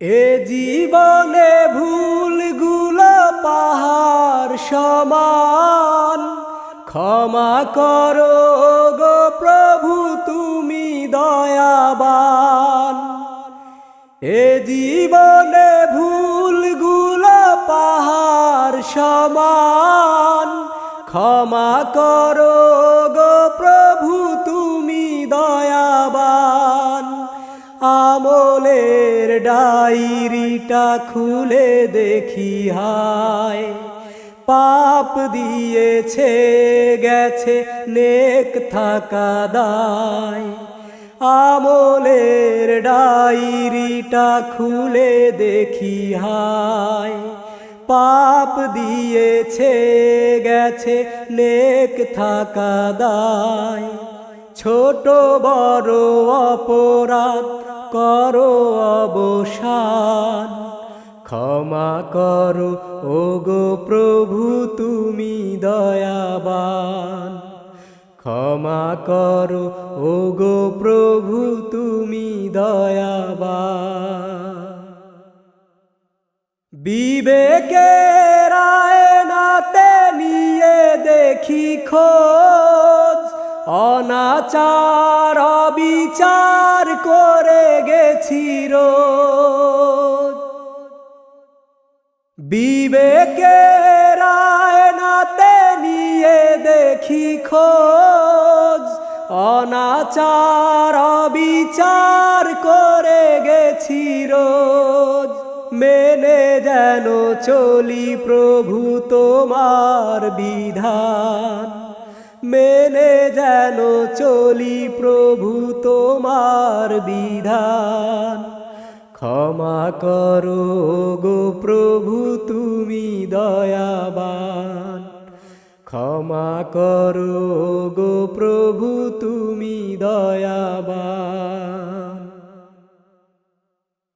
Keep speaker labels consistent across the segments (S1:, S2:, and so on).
S1: এ জীবনে ভুলগুলো পাহাড় সমান, ক্ষমা করো গো প্রভু তুমি দয়াবান। এ জীবনে ভুলগুলো পাহাড় সমান, ক্ষমা করো গো প্রভু তুমি দয়াবান। আমলের ডায়েরিটা খুলে দেখি হায়, পাপ দিয়েছে গেছে নেক থাকা দায়। আমলের ডায়েরিটা খুলে দেখি হায়, পাপ দিয়েছে গেছে নেক থাকা দায়। ছোট বড় অপরাধ করো অবসান, ক্ষমা করো ওগো প্রভু তুমি দয়াবান। ক্ষমা করো ওগো প্রভু তুমি দয়াবান। বিবেকের আয়নাতে নিয়ে দেখি খোঁজ, অনাচার অবিচার করে গেছি রোজ। বিবেকের আয়নাতে নিয়ে দেখি খোঁজ, অনাচার অবিচার করে গেছি রোজ। মেনে যেন চলি প্রভু তোমার বিধান, মেনে যেন চলি প্রভু তোমার বিধান। ক্ষমা করো গো প্রভু তুমি দয়াবান। ক্ষমা করো গো প্রভু তুমি দয়াবান।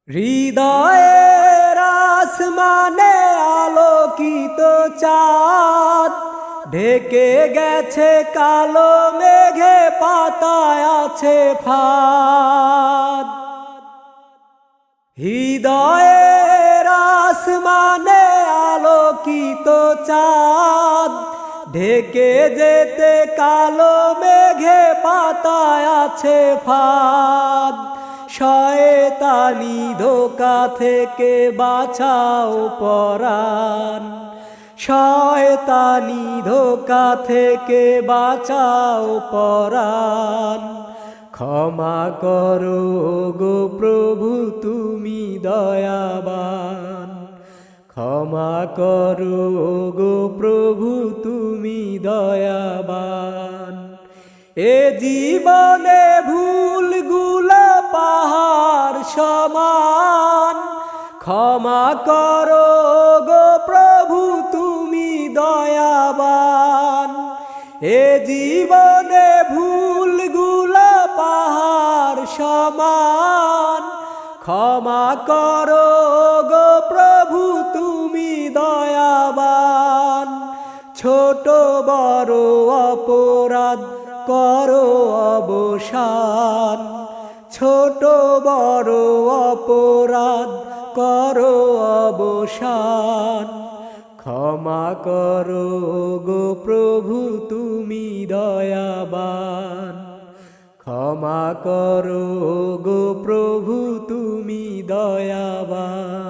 S1: হৃদয়ের আসমানে আলোকিত চাঁদ, ঢেকে গেছে কালো মেঘে পাতায় আছে ফাঁদ। হৃদয়ের আসমানে আলোকিত চাঁদ, ঢেকে যেতে কালো মেঘে পাতায় আছে ফাঁদ। শয়তানি ধোঁকা থেকে বাঁচাও পরাণ, শয়তানি ধোঁকা থেকে বাঁচাও পরাণ। ক্ষমা করো গো প্রভু তুমি দয়াবান। ক্ষমা করো গো প্রভু তুমি দয়াবান। এ জীবনে ভুলগুলো পাহাড় সমান, ক্ষমা করো গো প্রভু তুমি দয়াবান। এ জীবনে ভুলগুলো পাহাড় সমান, ক্ষমা করো গো প্রভু তুমি দয়াবান। ছোট বড় অপরাধ করো অবসান, ছোট বড় অপরাধ করো অবসান। ক্ষমা করো গো প্রভু তুমি দয়াবান। ক্ষমা করো গো প্রভু তুমি দয়াবান।